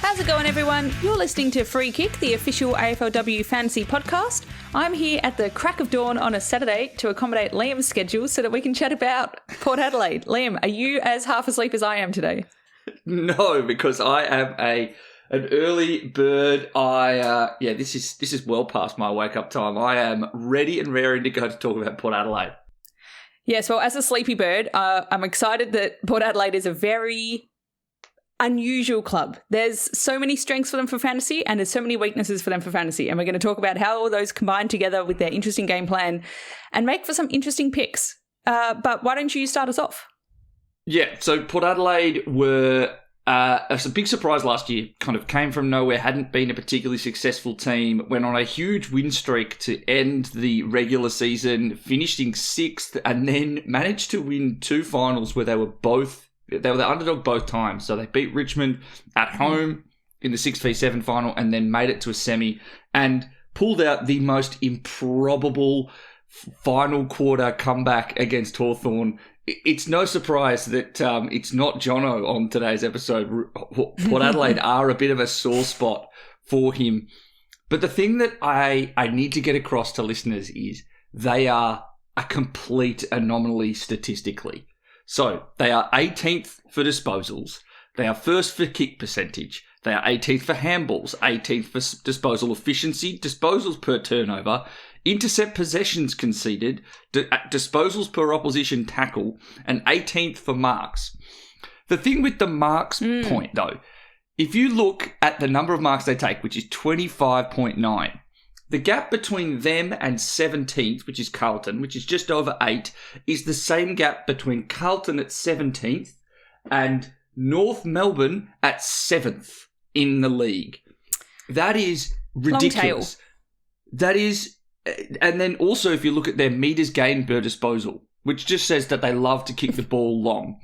How's it going, everyone? You're listening to Free Kick, the official AFLW fantasy podcast. I'm here at the crack of dawn on a Saturday to accommodate Liam's schedule so that we can chat about Port Adelaide. Liam, are you as half asleep as I am today? No, because I am an early bird. This is well past my wake up time. I am ready and raring to go to talk about Port Adelaide. Yes, well, as a sleepy bird, I'm excited that Port Adelaide is a very unusual club. There's so many strengths for them for fantasy and there's so many weaknesses for them for fantasy. And we're going to talk about how all those combine together with their interesting game plan and make for some interesting picks. But why don't you start us off? Yeah, so Port Adelaide were a big surprise last year, kind of came from nowhere, hadn't been a particularly successful team, went on a huge win streak to end the regular season, finished in 6th, and then managed to win 2 finals where they were the underdog both times. So they beat Richmond at home in the 6v7 final and then made it to a semi and pulled out the most improbable final quarter comeback against Hawthorn. It's no surprise that it's not Jono on today's episode. Port Adelaide are a bit of a sore spot for him. But the thing that I need to get across to listeners is they are a complete anomaly statistically. So they are 18th for disposals. They are first for kick percentage. They are 18th for handballs, 18th for disposal efficiency, disposals per turnover, intercept possessions conceded, disposals per opposition tackle, and 18th for marks. The thing with the marks point, though, if you look at the number of marks they take, which is 25.9, the gap between them and 17th, which is Carlton, which is just over 8, is the same gap between Carlton at 17th and North Melbourne at 7th in the league. That is ridiculous. That is, and then also if you look at their metres gained per disposal, which just says that they love to kick the ball long,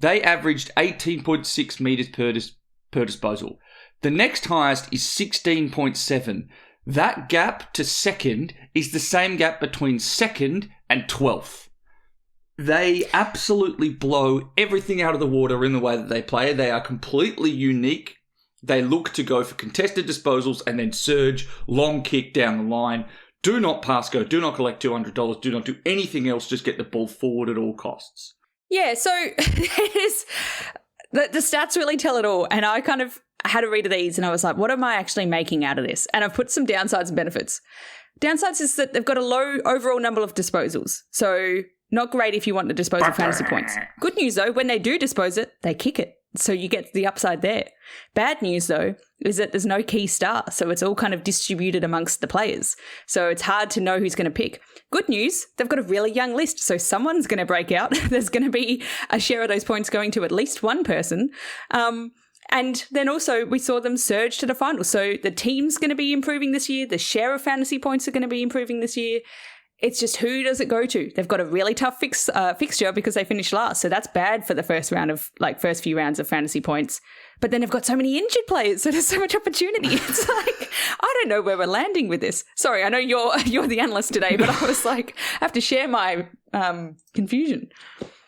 they averaged 18.6 metres per disposal. The next highest is 16.7. That gap to second is the same gap between second and 12th. They absolutely blow everything out of the water in the way that they play. They are completely unique. They look to go for contested disposals and then surge, long kick down the line. Do not pass go, do not collect $200, do not do anything else, just get the ball forward at all costs. Yeah, so the stats really tell it all. And I kind of had a read of these and I was like, what am I actually making out of this? And I've put some downsides and benefits. Downsides is that they've got a low overall number of disposals. So not great if you want to dispose of fantasy points. Good news, though, when they do dispose it, they kick it. So you get the upside there. Bad news, though, is that there's no key star. So it's all kind of distributed amongst the players. So it's hard to know who's going to pick. Good news, they've got a really young list. So someone's going to break out. There's going to be a share of those points going to at least one person. And then also we saw them surge to the final. So the team's going to be improving this year. The share of fantasy points are going to be improving this year. It's just who does it go to? They've got a really tough fixture because they finished last. So that's bad for the first few rounds of fantasy points. But then they've got so many injured players. So there's so much opportunity. It's like, I don't know where we're landing with this. Sorry, I know you're the analyst today, but I was like, I have to share my confusion.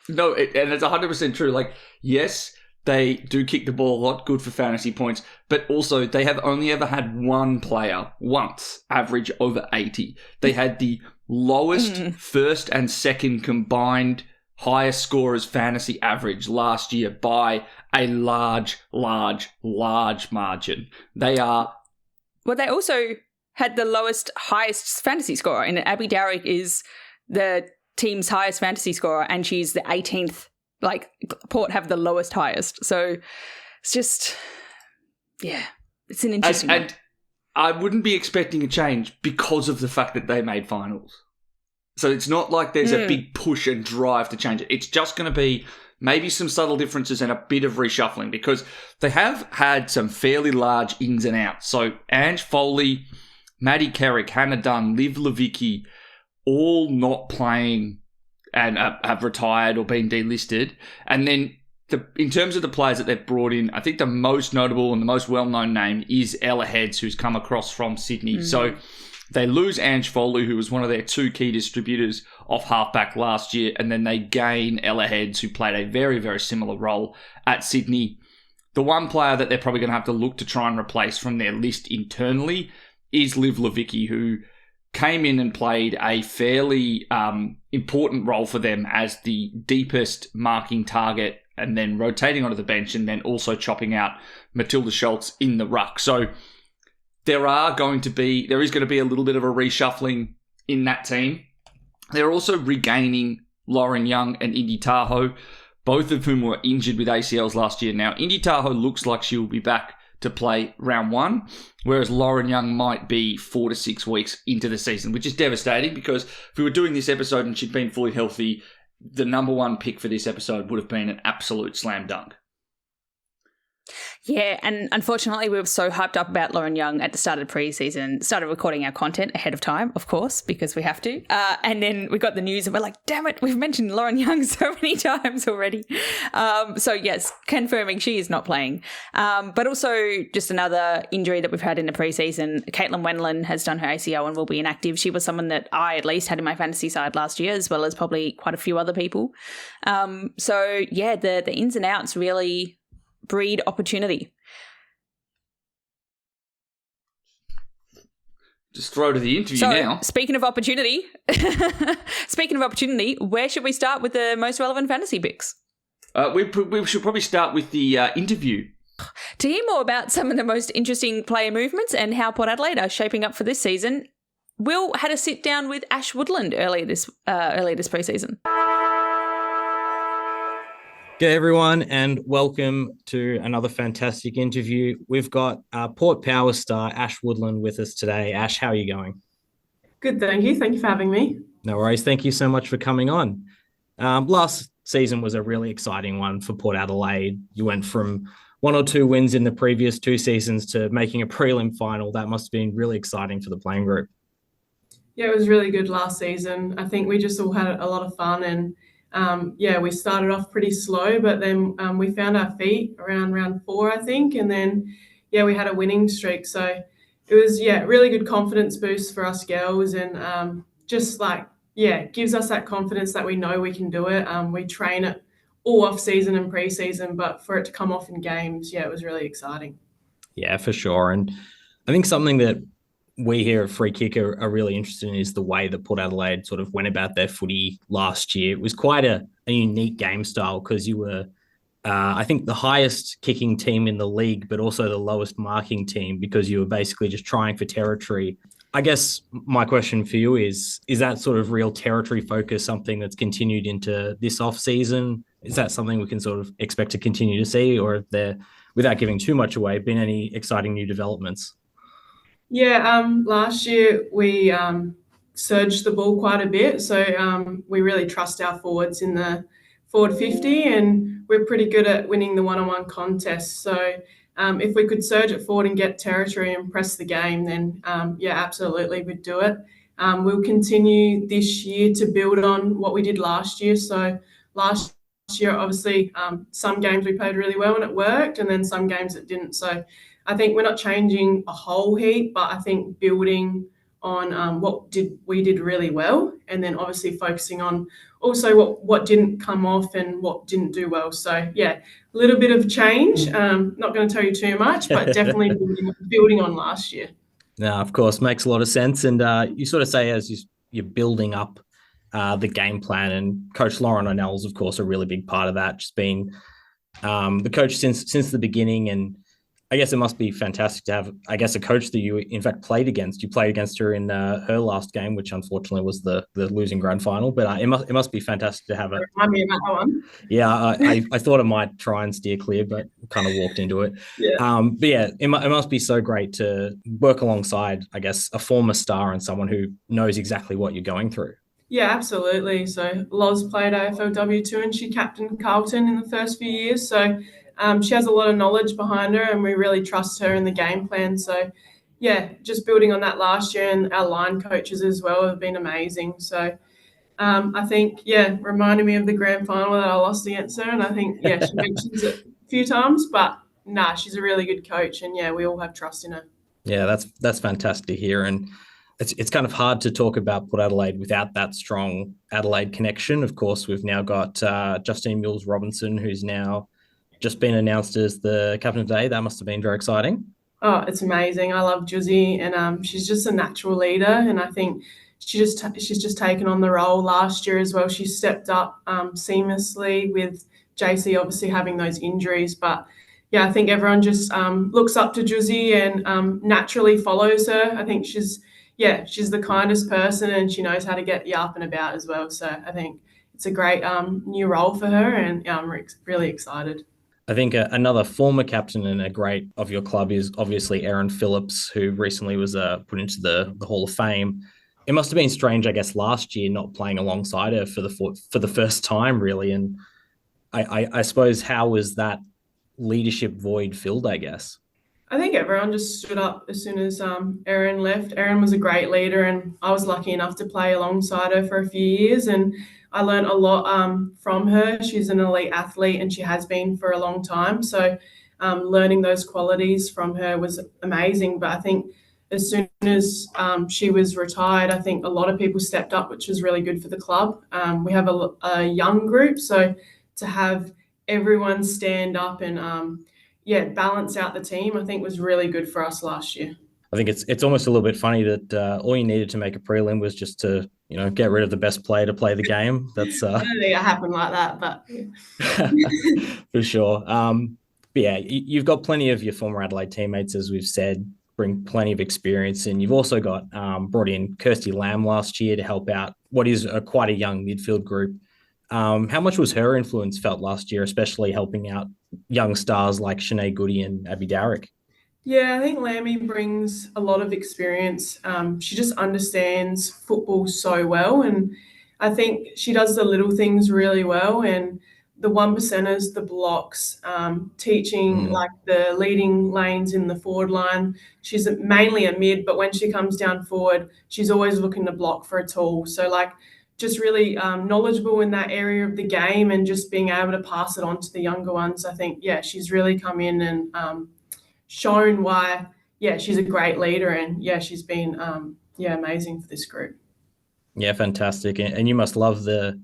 No, and it's 100% true. Like, yes, they do kick the ball a lot, good for fantasy points, but also they have only ever had one player once average over 80. They had the lowest first and second combined highest scorers fantasy average last year by a large margin. They also had the highest fantasy scorer, and Abby Darrick is the team's highest fantasy scorer, and she's the 18th. Like, Port have the lowest highest. So it's just, yeah, it's an interesting one. And I wouldn't be expecting a change because of the fact that they made finals. So it's not like there's a big push and drive to change it. It's just going to be maybe some subtle differences and a bit of reshuffling because they have had some fairly large ins and outs. So Ange Foley, Maddie Carrick, Hannah Dunn, Liv Levicki, all not playing and have retired or been delisted. And then in terms of the players that they've brought in, I think the most notable and the most well-known name is Ella Heads, who's come across from Sydney. So they lose Ange Foley, who was one of their two key distributors off halfback last year, and then they gain Ella Heads, who played a very, very similar role at Sydney. The one player that they're probably going to have to look to try and replace from their list internally is Liv Levicki, who came in and played a fairly important role for them as the deepest marking target, and then rotating onto the bench, and then also chopping out Matilda Schultz in the ruck. So there is going to be a little bit of a reshuffling in that team. They're also regaining Lauren Young and Indy Tahoe, both of whom were injured with ACLs last year. Now, Indy Tahoe looks like she will be back to play round one, whereas Lauren Young might be 4 to 6 weeks into the season, which is devastating, because if we were doing this episode and she'd been fully healthy, the number one pick for this episode would have been an absolute slam dunk. Yeah, and unfortunately we were so hyped up about Lauren Young at the start of the preseason, started recording our content ahead of time, of course, because we have to. And then we got the news and we're like, damn it, we've mentioned Lauren Young so many times already. So yes, confirming she is not playing. But also just another injury that we've had in the preseason, Caitlin Wendland has done her ACL and will be inactive. She was someone that I at least had in my fantasy side last year, as well as probably quite a few other people. So yeah, the ins and outs really breed opportunity. Just throw to the interview now. Speaking of opportunity, where should we start with the most relevant fantasy picks? We should probably start with the interview. To hear more about some of the most interesting player movements and how Port Adelaide are shaping up for this season, Will had a sit down with Ash Woodland earlier this preseason. G'day everyone, and welcome to another fantastic interview. We've got Port Power star Ash Woodland with us today. Ash, how are you going? Good, thank you. Thank you for having me. No worries. Thank you so much for coming on. Last season was a really exciting one for Port Adelaide. You went from 1 or 2 wins in the previous 2 seasons to making a prelim final. That must have been really exciting for the playing group. Yeah, it was really good last season. I think we just all had a lot of fun, and we started off pretty slow, but then we found our feet around round 4, I think. And then, we had a winning streak. So it was, really good confidence boost for us girls, and gives us that confidence that we know we can do it. We train it all off season and pre-season, but for it to come off in games, it was really exciting. Yeah, for sure. And I think something that we here at Free Kick are really interested in is the way that Port Adelaide sort of went about their footy last year. It was quite a unique game style, because you were, I think, the highest kicking team in the league, but also the lowest marking team, because you were basically just trying for territory. I guess my question for you is that sort of real territory focus something that's continued into this off-season? Is that something we can sort of expect to continue to see, or have there, without giving too much away, been any exciting new developments? Last year we surged the ball quite a bit. So we really trust our forwards in the forward 50, and we're pretty good at winning the one-on-one contests. So if we could surge it forward and get territory and press the game, then absolutely we'd do it. We'll continue this year to build on what we did last year. So last year, obviously, some games we played really well and it worked, and then some games it didn't. So I think we're not changing a whole heap, but I think building on what we did really well, and then obviously focusing on also what didn't come off and what didn't do well. So a little bit of change. Not going to tell you too much, but definitely building on last year. No, of course, makes a lot of sense. And you sort of say as you're building up the game plan, and Coach Lauren O'Nell's, of course, a really big part of that. Just been the coach since the beginning, and I guess it must be fantastic to have, a coach that you, in fact, played against. You played against her in her last game, which unfortunately was the losing grand final. But it must be fantastic to have it. Remind me about that one. Yeah, I thought I might try and steer clear, but kind of walked into it. It must be so great to work alongside, I guess, a former star and someone who knows exactly what you're going through. Yeah, absolutely. So Loz played AFLW too, and she captained Carlton in the first few years. So she has a lot of knowledge behind her, and we really trust her in the game plan. So, just building on that last year, and our line coaches as well have been amazing. So, I think, reminded me of the grand final that I lost against her. And I think, she mentions it a few times, but she's a really good coach. And we all have trust in her. Yeah, that's fantastic to hear. And it's kind of hard to talk about Port Adelaide without that strong Adelaide connection. Of course, we've now got Justine Mills-Robinson, who's now just been announced as the captain of the day. That must have been very exciting. Oh, it's amazing. I love Jusie, and she's just a natural leader. And I think she's just taken on the role last year as well. She stepped up seamlessly with JC obviously having those injuries. But I think everyone just looks up to Jusie and naturally follows her. I think she's the kindest person, and she knows how to get you up and about as well. So I think it's a great new role for her, and I'm really excited. I think another former captain and a great of your club is obviously Erin Phillips, who recently was put into the Hall of Fame. It must have been strange, I guess, last year not playing alongside her for the first time, really. And I suppose, how was that leadership void filled, I guess? I think everyone just stood up as soon as Erin left. Erin was a great leader, and I was lucky enough to play alongside her for a few years, and I learned a lot from her. She's an elite athlete, and she has been for a long time. So learning those qualities from her was amazing. But I think as soon as she was retired, I think a lot of people stepped up, which was really good for the club. We have a young group, so to have everyone stand up and balance out the team, I think was really good for us last year. I think it's almost a little bit funny that all you needed to make a prelim was just to get rid of the best player to play the game. That's I don't think it happened like that, but for sure. You've got plenty of your former Adelaide teammates, as we've said, bring plenty of experience, and you've also got brought in Kirsty Lamb last year to help out what is quite a young midfield group. How much was her influence felt last year, especially helping out young stars like Shanae Goody and Abby Darrick? Yeah, I think Lammy brings a lot of experience. She just understands football so well, and I think she does the little things really well. And the one percenters, the blocks, teaching like the leading lanes in the forward line. She's mainly a mid, but when she comes down forward, she's always looking to block for a tool. So just really knowledgeable in that area of the game, and just being able to pass it on to the younger ones. I think, she's really come in and shown why, she's a great leader, and she's been, amazing for this group. Yeah, fantastic. And you must love the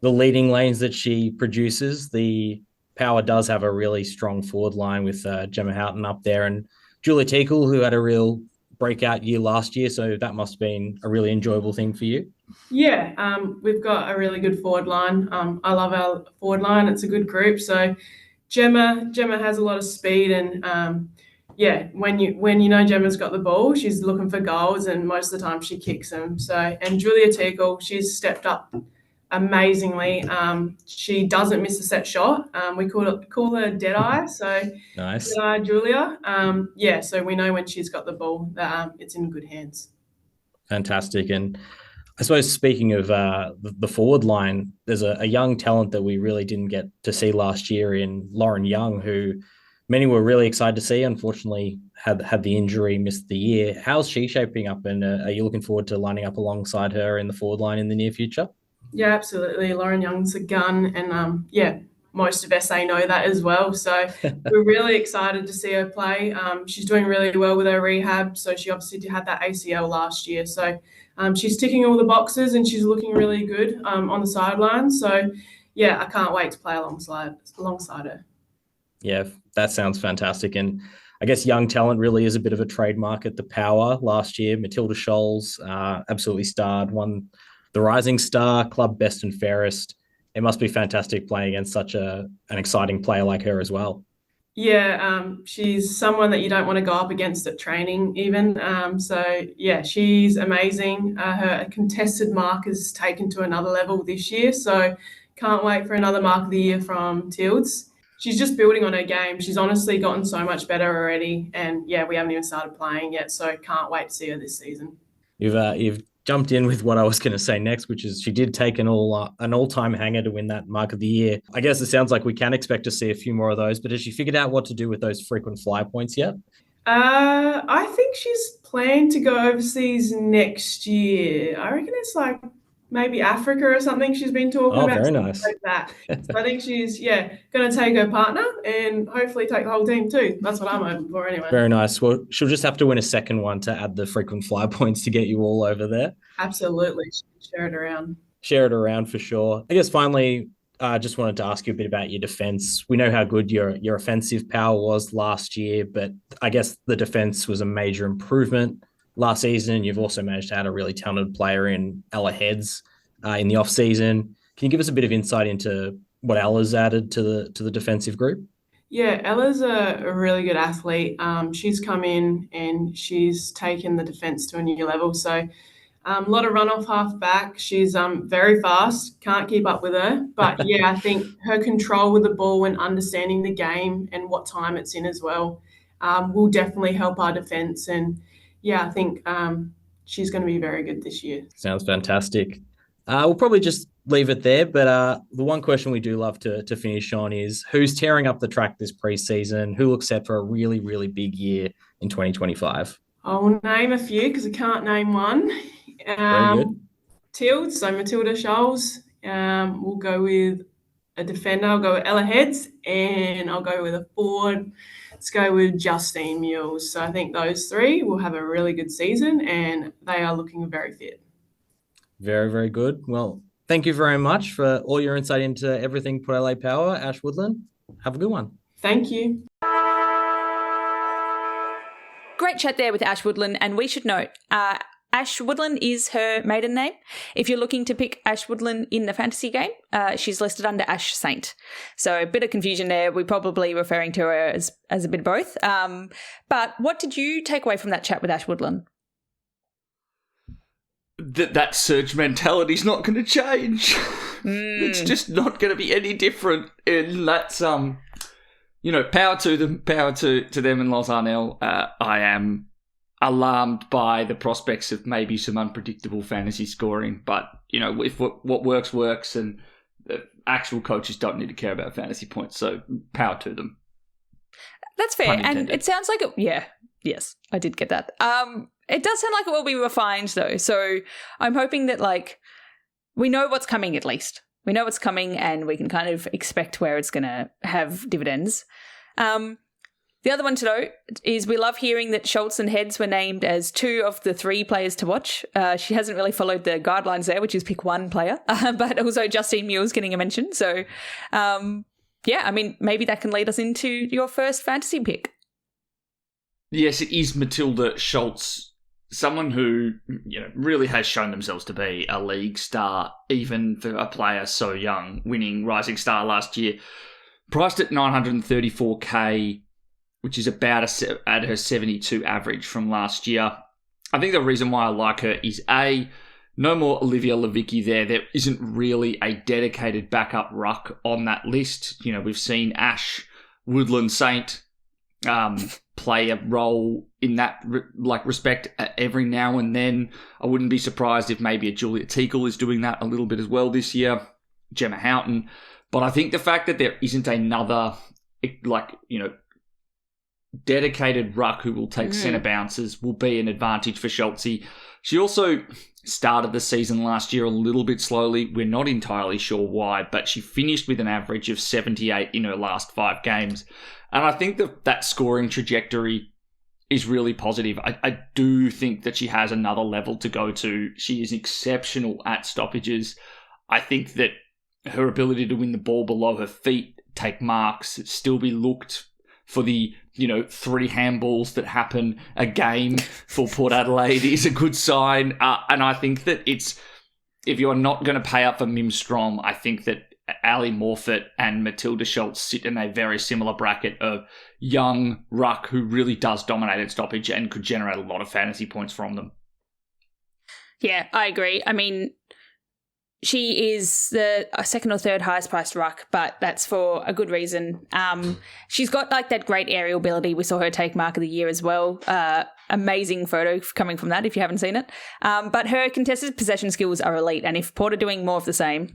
leading lanes that she produces. The Power does have a really strong forward line with Gemma Houghton up there, and Julia Teakle, who had a real breakout year last year. So that must have been a really enjoyable thing for you. Yeah, we've got a really good forward line. I love our forward line. It's a good group. So Gemma has a lot of speed, and when you know Gemma's got the ball, she's looking for goals, and most of the time she kicks them. So, and Julia Teakle, she's stepped up amazingly. She doesn't miss a set shot. We call her Deadeye. So nice, Deadeye Julia. So we know when she's got the ball that it's in good hands. Fantastic. And I suppose, speaking of the forward line, there's a young talent that we really didn't get to see last year in Lauren Young, who many were really excited to see. Unfortunately, had the injury, missed the year. How's she shaping up, and are you looking forward to lining up alongside her in the forward line in the near future? Yeah, absolutely. Lauren Young's a gun, and most of SA know that as well. So we're really excited to see her play. She's doing really well with her rehab. So she obviously had that ACL last year. So she's ticking all the boxes, and she's looking really good on the sideline. So I can't wait to play alongside her. Yeah, that sounds fantastic. And I guess young talent really is a bit of a trademark at the Power. Last year, Matilda Scholes absolutely starred, won the Rising Star Club Best and Fairest. It must be fantastic playing against such an exciting player like her as well. Yeah, she's someone that you don't want to go up against at training even. She's amazing. Her contested mark is taken to another level this year. So can't wait for another mark of the year from Tildes. She's just building on her game. She's honestly gotten so much better already. And we haven't even started playing yet. So can't wait to see her this season. You've jumped in with what I was going to say next, which is she did take an all-time hanger to win that mark of the year. I guess it sounds like we can expect to see a few more of those, but has she figured out what to do with those frequent fly points yet? I think she's planned to go overseas next year. I reckon it's maybe Africa or something she's been talking about. Very nice. Like that. So I think she's, going to take her partner and hopefully take the whole team too. That's what I'm hoping for anyway. Very nice. Well, she'll just have to win a second one to add the frequent flyer points to get you all over there. Absolutely. Share it around. Share it around for sure. I guess finally, just wanted to ask you a bit about your defense. We know how good your offensive power was last year, but I guess the defense was a major improvement last season. You've also managed to add a really talented player in Ella Heads in the off season. Can you give us a bit of insight into what Ella's added to the defensive group? Yeah, Ella's a really good athlete. She's come in and she's taken the defence to a new level. So a lot of runoff half back. She's very fast. Can't keep up with her. But, I think her control with the ball and understanding the game and what time it's in as well will definitely help our defence. And, I think she's going to be very good this year. Sounds fantastic. We'll probably just leave it there. But the one question we do love to finish on is who's tearing up the track this preseason? Who looks set for a really, really big year in 2025? I'll name a few because I can't name one. Very good. Tilde, so Matilda Scholes. We'll go with a defender. I'll go with Ella Heads, and I'll go with a forward. Let's go with Justine Mules. So I think those three will have a really good season, and they are looking very fit. Very, very good. Well, thank you very much for all your insight into everything Port Adelaide Power. Ash Woodland, have a good one. Thank you. Great chat there with Ash Woodland, and we should note, Ash Woodland is her maiden name. If you're looking to pick Ash Woodland in the fantasy game, she's listed under Ash Saint. So a bit of confusion there. We're probably referring to her as a bit of both. But what did you take away from that chat with Ash Woodland? That surge mentality is not going to change. It's just not going to be any different. And that's power to them, power to them and Los Arnell. I am alarmed by the prospects of maybe some unpredictable fantasy scoring, but if what works, and the actual coaches don't need to care about fantasy points, so power to them. That's fair, and it sounds like yes, I did get that. It does sound like it will be refined though, so I'm hoping that we know what's coming at least. We know what's coming, and we can kind of expect where it's going to have dividends. The other one to note is we love hearing that Schultz and Heads were named as 2 of the 3 players to watch. She hasn't really followed the guidelines there, which is pick 1 player, but also Justine Mules getting a mention. So, maybe that can lead us into your first fantasy pick. Yes, it is Matilda Schultz, someone who really has shown themselves to be a league star, even for a player so young, winning Rising Star last year. Priced at $934K, which is about at her 72 average from last year. I think the reason why I like her is no more Olivia Levicki there. There isn't really a dedicated backup ruck on that list. We've seen Ash Woodland Saint play a role in that respect every now and then. I wouldn't be surprised if maybe a Julia Teagle is doing that a little bit as well this year. Gemma Houghton. But I think the fact that there isn't another dedicated ruck who will take centre bounces will be an advantage for Schultzy. She also started the season last year a little bit slowly. We're not entirely sure why, but she finished with an average of 78 in her last 5 games. And I think that scoring trajectory is really positive. I do think that she has another level to go to. She is exceptional at stoppages. I think that her ability to win the ball below her feet, take marks, still be looked for the 3 handballs that happen a game for Port Adelaide is a good sign. And I think that if you're not going to pay up for Mim Strom, I think that Ali Morfitt and Matilda Schultz sit in a very similar bracket of young ruck who really does dominate at stoppage and could generate a lot of fantasy points from them. Yeah, I agree. I mean, she is the 2nd or 3rd highest priced ruck, but that's for a good reason. She's got that great aerial ability. We saw her take Mark of the Year as well. Amazing photo coming from that if you haven't seen it. But her contested possession skills are elite, and if Port are doing more of the same,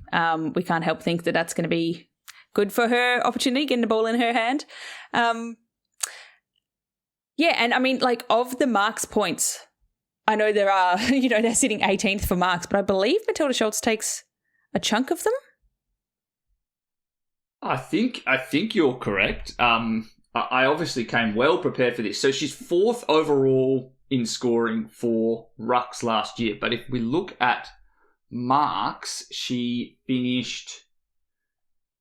we can't help think that that's going to be good for her opportunity, getting the ball in her hand. And I mean, of the Mark's points I know there are, they're sitting 18th for marks, but I believe Matilda Schultz takes a chunk of them. I think you're correct. I obviously came well prepared for this. So she's 4th overall in scoring for rucks last year. But if we look at marks, she finished,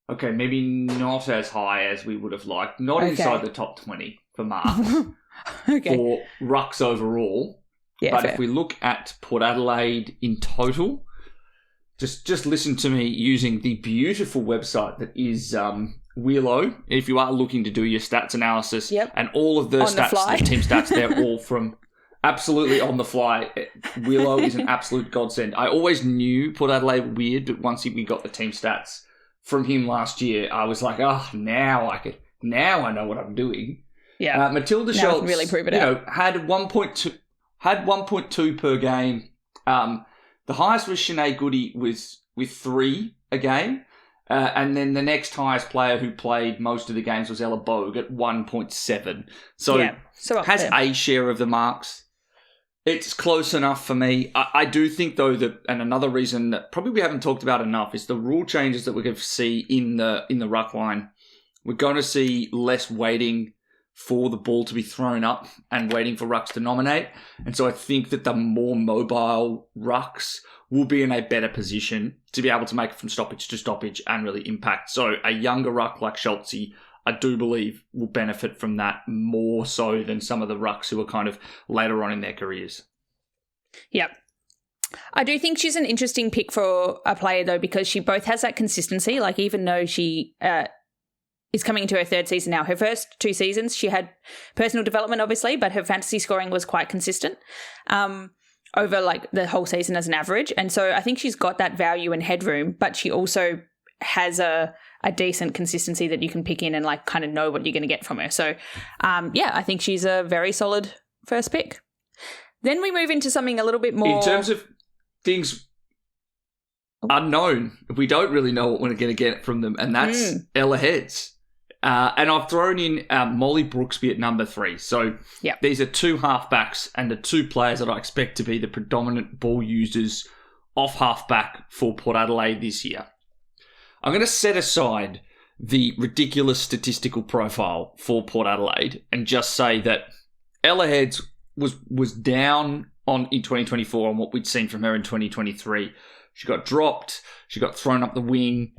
maybe not as high as we would have liked. Not inside the top 20 for marks for rucks overall. Yeah, but fair. if we look at Port Adelaide in total, just listen to me using the beautiful website that is Wheelo. If you are looking to do your stats analysis, and all of the stats, the team stats, they're all from absolutely on the fly. Wheelo is an absolute godsend. I always knew Port Adelaide were weird, but once we got the team stats from him last year, I was like, now I know what I'm doing. Yeah, Matilda now Schultz, I can really prove it out. had 1.2 per game. The highest was Shanae Goody with 3 a game. And then the next highest player who played most of the games was Ella Bogue at 1.7. So has a share of the marks. It's close enough for me. I do think, though, that, and another reason that probably we haven't talked about enough is the rule changes that we're going to see in the ruck line. We're going to see less waiting for the ball to be thrown up and waiting for rucks to nominate. And so I think that the more mobile rucks will be in a better position to be able to make it from stoppage to stoppage and really impact. So a younger ruck like Schultz, I do believe, will benefit from that more so than some of the rucks who are kind of later on in their careers. Yep. I do think she's an interesting pick for a player, though, because she both has that consistency. Like, even though she is coming into her 3rd season now, her first 2 seasons, she had personal development, obviously, but her fantasy scoring was quite consistent over like the whole season as an average. And so I think she's got that value and headroom, but she also has a decent consistency that you can pick in and like kind of know what you're going to get from her. So I think she's a very solid first pick. Then we move into something a little bit more... In terms of things unknown, we don't really know what we're going to get from them, and that's Ella Heads. And I've thrown in Molly Brooksby at number 3. So these are 2 halfbacks and the 2 players that I expect to be the predominant ball users off halfback for Port Adelaide this year. I'm going to set aside the ridiculous statistical profile for Port Adelaide and just say that Ella Heads was down in 2024 on what we'd seen from her in 2023. She got dropped. She got thrown up the wing.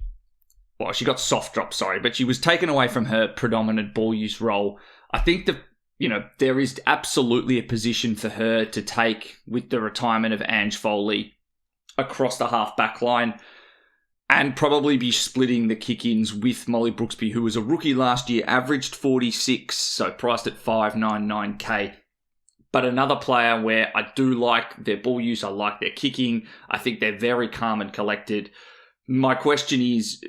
Well, she got soft dropped, but she was taken away from her predominant ball use role. I think that, there is absolutely a position for her to take with the retirement of Ange Foley across the half-back line and probably be splitting the kick-ins with Molly Brooksby, who was a rookie last year, averaged 46, so priced at $599K. But another player where I do like their ball use, I like their kicking, I think they're very calm and collected. My question is,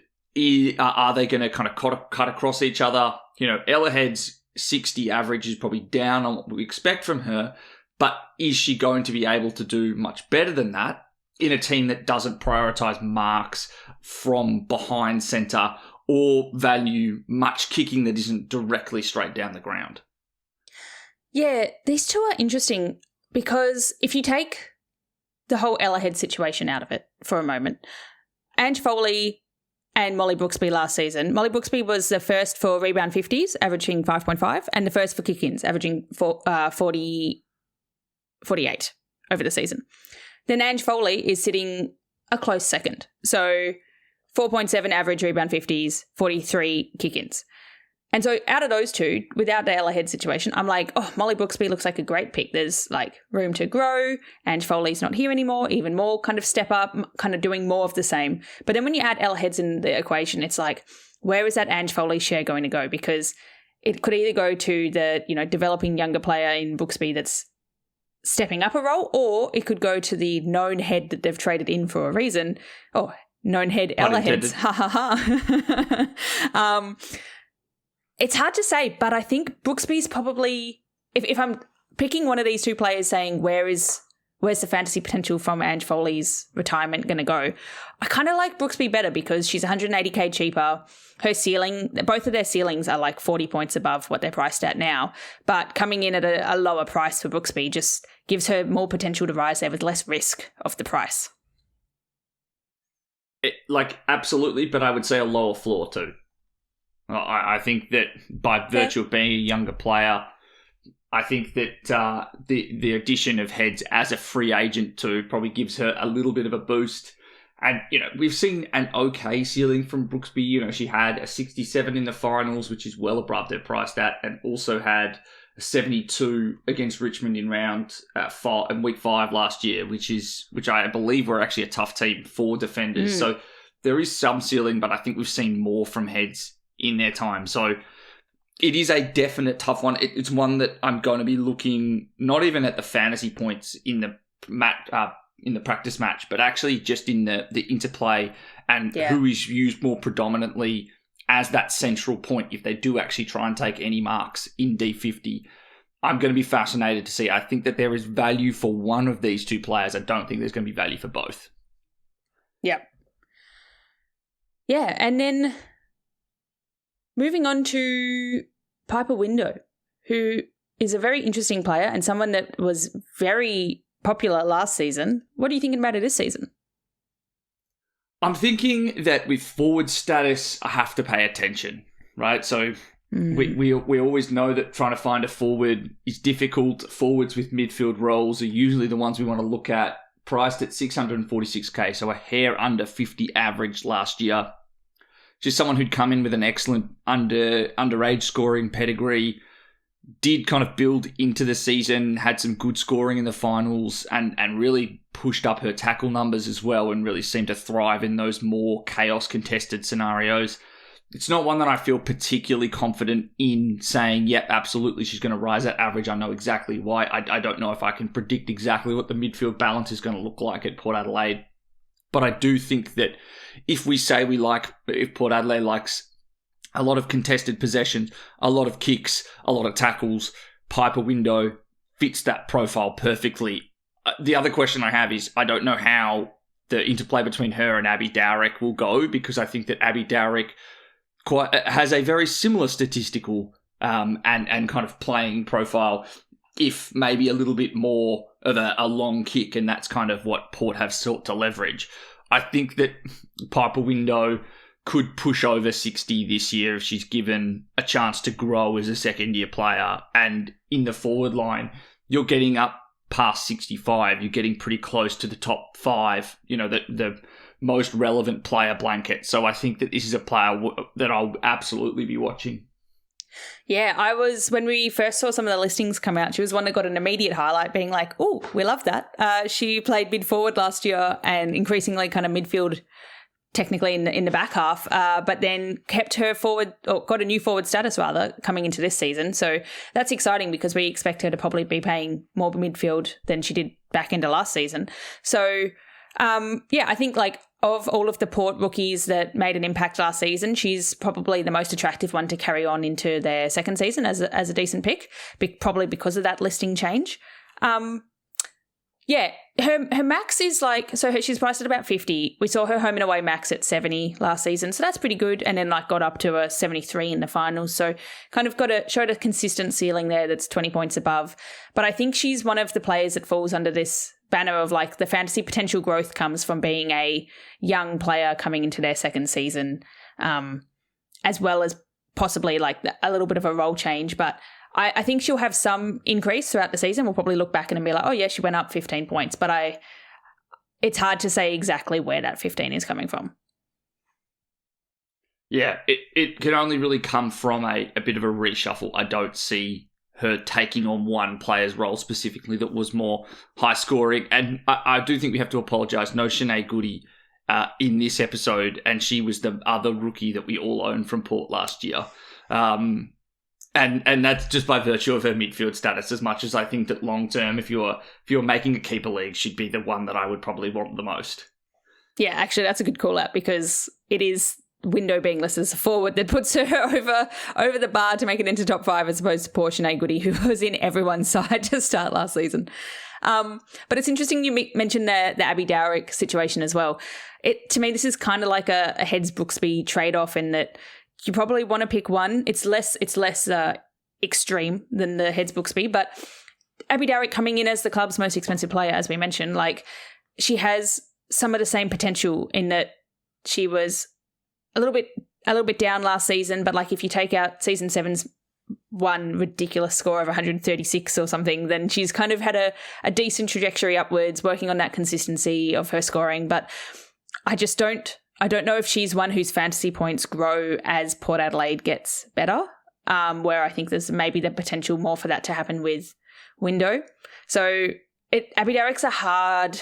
are they going to kind of cut across each other? Ella Head's 60 average is probably down on what we expect from her, but is she going to be able to do much better than that in a team that doesn't prioritise marks from behind centre or value much kicking that isn't directly straight down the ground? Yeah, these 2 are interesting because if you take the whole Ella Head situation out of it for a moment, Ange Foley and Molly Brooksby last season. Molly Brooksby was the first for rebound 50s, averaging 5.5, and the first for kick-ins, averaging 48 over the season. Then Ange Foley is sitting a close second. So 4.7 average rebound 50s, 43 kick-ins. And so out of those 2, without the Ella Head situation, I'm like, Molly Brooksby looks like a great pick. There's like room to grow. Ange Foley's not here anymore, even more kind of step up, kind of doing more of the same. But then when you add Ella Heads in the equation, it's like, where is that Ange Foley share going to go? Because it could either go to the, developing younger player in Brooksby that's stepping up a role, or it could go to the known head that they've traded in for a reason. Known head, Ella Heads. Ha ha ha. It's hard to say, but I think Brooksby's probably, if I'm picking one of these 2 players saying where is where's the fantasy potential from Ange Foley's retirement going to go? I kind of like Brooksby better because she's 180k cheaper. Her ceiling, both of their ceilings are like 40 points above what they're priced at now. But coming in at a lower price for Brooksby just gives her more potential to rise there with less risk of the price. Absolutely, but I would say a lower floor too. I think that by virtue of being a younger player, I think that the addition of Heads as a free agent too probably gives her a little bit of a boost. And, we've seen an okay ceiling from Brooksby. She had a 67 in the finals, which is well above their price at, and also had a 72 against Richmond in week 5 last year, which I believe were actually a tough team for defenders. So there is some ceiling, but I think we've seen more from Heads in their time. So it is a definite tough one. It's one that I'm going to be looking not even at the fantasy points in the practice match, but actually just in the interplay and who is used more predominantly as that central point if they do actually try and take any marks in D50. I'm going to be fascinated to see. I think that there is value for one of these two players. I don't think there's going to be value for both. Yep. Yeah, and then moving on to Piper Window, who is a very interesting player and someone that was very popular last season. What are you thinking about it this season? I'm thinking that with forward status, I have to pay attention, right? So we always know that trying to find a forward is difficult. Forwards with midfield roles are usually the ones we want to look at, priced at 646k, so a hair under 50 average last year. Just someone who'd come in with an excellent underage scoring pedigree, did kind of build into the season, had some good scoring in the finals, and really pushed up her tackle numbers as well, and really seemed to thrive in those more chaos contested scenarios. It's not one that I feel particularly confident in saying, yep, absolutely, she's going to rise that average. I know exactly why. I don't know if I can predict exactly what the midfield balance is going to look like at Port Adelaide. But I do think that if Port Adelaide likes a lot of contested possessions, a lot of kicks, a lot of tackles, Piper Window fits that profile perfectly. The other question I have is I don't know how the interplay between her and Abby Dowrick will go, because I think that Abby Dowrick has a very similar statistical and kind of playing profile, if maybe a little bit more of a long kick, and that's kind of what Port have sought to leverage. I think that Piper Window could push over 60 this year if she's given a chance to grow as a second-year player. And in the forward line, you're getting up past 65. You're getting pretty close to the top 5, the most relevant player blanket. So I think that this is a player that I'll absolutely be watching. Yeah, when we first saw some of the listings come out, she was one that got an immediate highlight, being like, oh, we love that. She played mid-forward last year and increasingly kind of midfield, technically in the back half, but then kept her forward, or got a new forward status rather, coming into this season. So that's exciting because we expect her to probably be playing more midfield than she did back into last season. So I think of all of the Port rookies that made an impact last season, she's probably the most attractive one to carry on into their second season as a decent pick, probably because of that listing change. Her max is she's priced at about 50. We saw her home and away max at 70 last season, so that's pretty good. And then got up to a 73 in the finals. So kind of showed a consistent ceiling there that's 20 points above. But I think she's one of the players that falls under this banner of the fantasy potential growth comes from being a young player coming into their second season, as well as possibly a little bit of a role change. But I think she'll have some increase throughout the season. We'll probably look back and be like, oh yeah, she went up 15 points. But it's hard to say exactly where that 15 is coming from. Yeah, it can only really come from a bit of a reshuffle. I don't see her taking on one player's role specifically that was more high scoring. And I do think we have to apologise. No Shanae Goody in this episode, and she was the other rookie that we all owned from Port last year. And that's just by virtue of her midfield status, as much as I think that long term, if you're making a keeper league, she'd be the one that I would probably want the most. Yeah, actually, that's a good call out because it is Window being listed as a forward that puts her over the bar to make it into top 5 as opposed to poor Sinead Goody, who was in everyone's side to start last season. But it's interesting you mentioned the Abby Dowrick situation as well. To me, this is kind of like a Heads-Brooksby trade-off in that you probably want to pick one. It's less extreme than the Heads-Brooksby, but Abby Dowrick coming in as the club's most expensive player, as we mentioned, like she has some of the same potential in that she was a little bit down last season, but like if you take out season 7's one ridiculous score of 136 or something, then she's kind of had a decent trajectory upwards, working on that consistency of her scoring. But I don't know if she's one whose fantasy points grow as Port Adelaide gets better, where I think there's maybe the potential more for that to happen with Window. So Abby Dowrick's a hard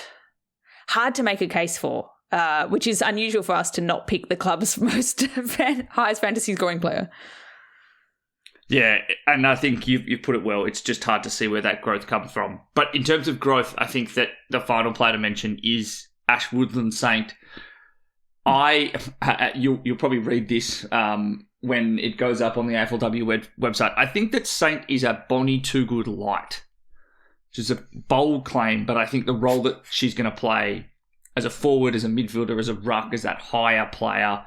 to make a case for, which is unusual for us to not pick the club's most highest fantasy scoring player. Yeah, and I think you've put it well. It's just hard to see where that growth comes from. But in terms of growth, I think that the final player to mention is Ash Woodland Saint. You'll probably read this when it goes up on the AFLW website. I think that Saint is a Bonnie Toogood light, which is a bold claim, but I think the role that she's going to play as a forward, as a midfielder, as a ruck, as that higher player,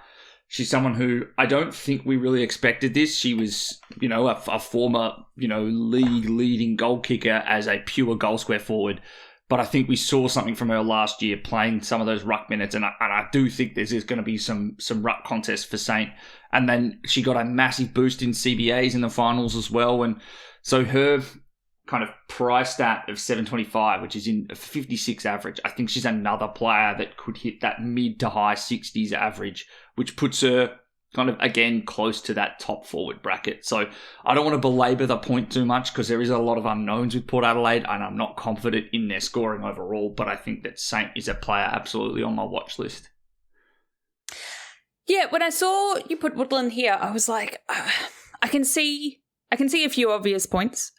she's someone who I don't think we really expected this. She was, a former, league leading goal kicker as a pure goal square forward. But I think we saw something from her last year playing some of those ruck minutes. And I do think there's going to be some ruck contests for Saint. And then she got a massive boost in CBAs in the finals as well. And so her kind of price stat of 725, which is in a 56 average, I think she's another player that could hit that mid to high 60s average, which puts her kind of, again, close to that top forward bracket. So I don't want to belabor the point too much because there is a lot of unknowns with Port Adelaide and I'm not confident in their scoring overall, but I think that Saint is a player absolutely on my watch list. Yeah, when I saw you put Woodland here, I was like, I can see a few obvious points.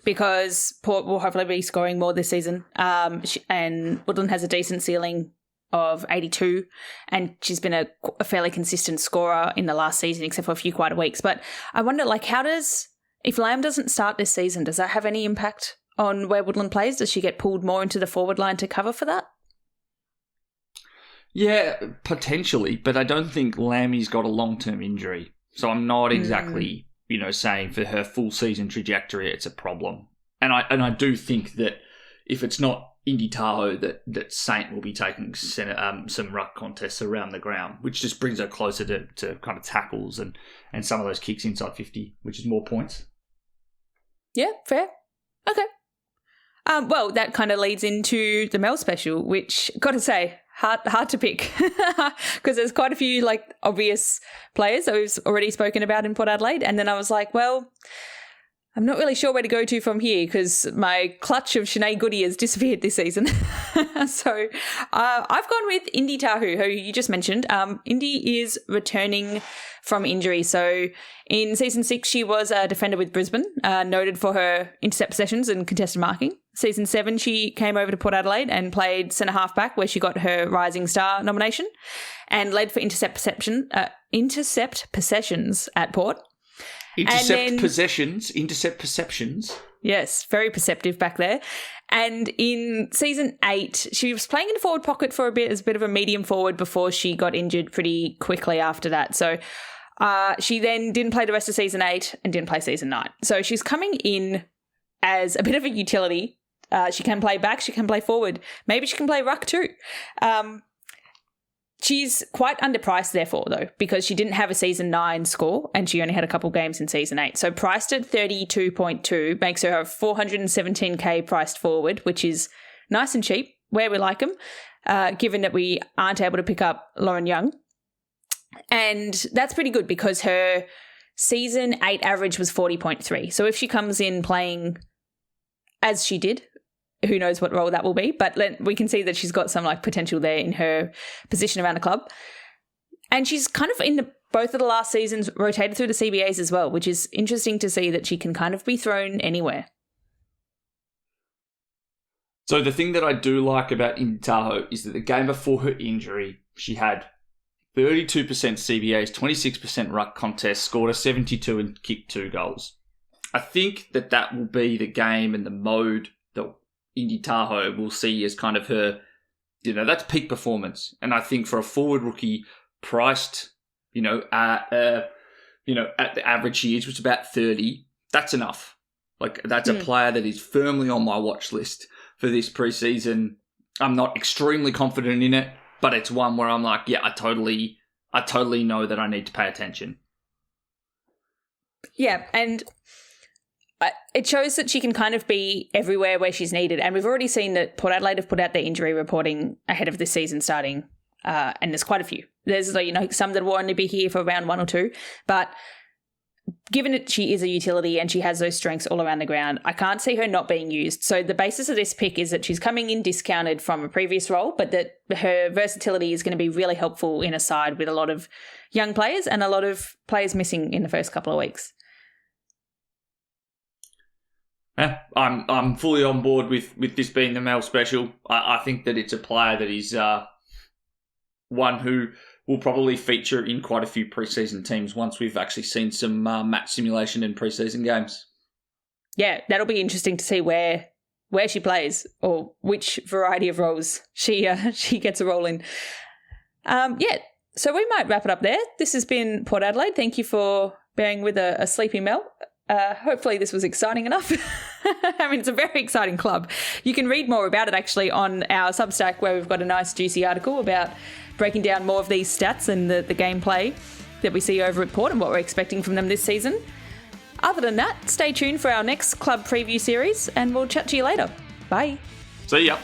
Because Port will hopefully be scoring more this season. And Woodland has a decent ceiling of 82, and she's been a fairly consistent scorer in the last season, except for a few quiet weeks. But I wonder, if Lamb doesn't start this season, does that have any impact on where Woodland plays? Does she get pulled more into the forward line to cover for that? Yeah, potentially, but I don't think Lammy's got a long-term injury. So I'm not exactly... saying for her full season trajectory, it's a problem. And I do think that if it's not Indy Tahoe, that Saint will be taking some ruck contests around the ground, which just brings her closer to kind of tackles and some of those kicks inside 50, which is more points. Yeah, fair. Okay. Well, that kind of leads into the Mel special, which, got to say, hard to pick because there's quite a few obvious players that we've already spoken about in Port Adelaide. And then I was like, well, I'm not really sure where to go to from here because my clutch of Sinead Goody has disappeared this season. So I've gone with Indy Tahoe, who you just mentioned. Indy is returning from injury. So in season 6, she was a defender with Brisbane, noted for her intercept possessions and contested marking. Season 7, she came over to Port Adelaide and played centre halfback, where she got her Rising Star nomination and led for intercept possessions at Port. Intercept perceptions. Yes, very perceptive back there. And in season 8, she was playing in the forward pocket for a bit as a bit of a medium forward before she got injured pretty quickly after that. So she then didn't play the rest of season 8 and didn't play season 9. So she's coming in as a bit of a utility. She can play back, she can play forward. Maybe she can play ruck too. She's quite underpriced, therefore, though, because she didn't have a season 9 score and she only had a couple games in season 8. So priced at 32.2 makes her a 417k priced forward, which is nice and cheap, where we like them, given that we aren't able to pick up Lauren Young. And that's pretty good because her season 8 average was 40.3. So if she comes in playing as she did, who knows what role that will be, but we can see that she's got some potential there in her position around the club. And she's kind of in both of the last seasons rotated through the CBAs as well, which is interesting to see that she can kind of be thrown anywhere. So the thing that I do like about Indy Tahoe is that the game before her injury, she had 32% CBAs, 26% ruck contests, scored a 72 and kicked 2 goals. I think that will be the game and the mode that Indy Tahoe will see as kind of her, that's peak performance. And I think for a forward rookie priced, at the average she is, which is about 30, that's enough. Like, that's a player that is firmly on my watch list for this preseason. I'm not extremely confident in it, but it's one where I'm like, yeah, I totally know that I need to pay attention. Yeah, and it shows that she can kind of be everywhere where she's needed. And we've already seen that Port Adelaide have put out their injury reporting ahead of this season starting, and there's quite a few. There's, some that will only be here for round 1 or 2, but given that she is a utility and she has those strengths all around the ground, I can't see her not being used. So the basis of this pick is that she's coming in discounted from a previous role, but that her versatility is going to be really helpful in a side with a lot of young players and a lot of players missing in the first couple of weeks. Yeah, I'm fully on board with this being the Mel special. I think that it's a player that is one who will probably feature in quite a few preseason teams once we've actually seen some match simulation in preseason games. Yeah, that'll be interesting to see where she plays or which variety of roles she gets a role in. So we might wrap it up there. This has been Port Adelaide. Thank you for bearing with a sleepy Mel. Hopefully this was exciting enough. I mean, it's a very exciting club. You can read more about it actually on our Substack, where we've got a nice juicy article about breaking down more of these stats and the gameplay that we see over at Port and what we're expecting from them this season. Other than that, stay tuned for our next club preview series and we'll chat to you later. Bye. See ya.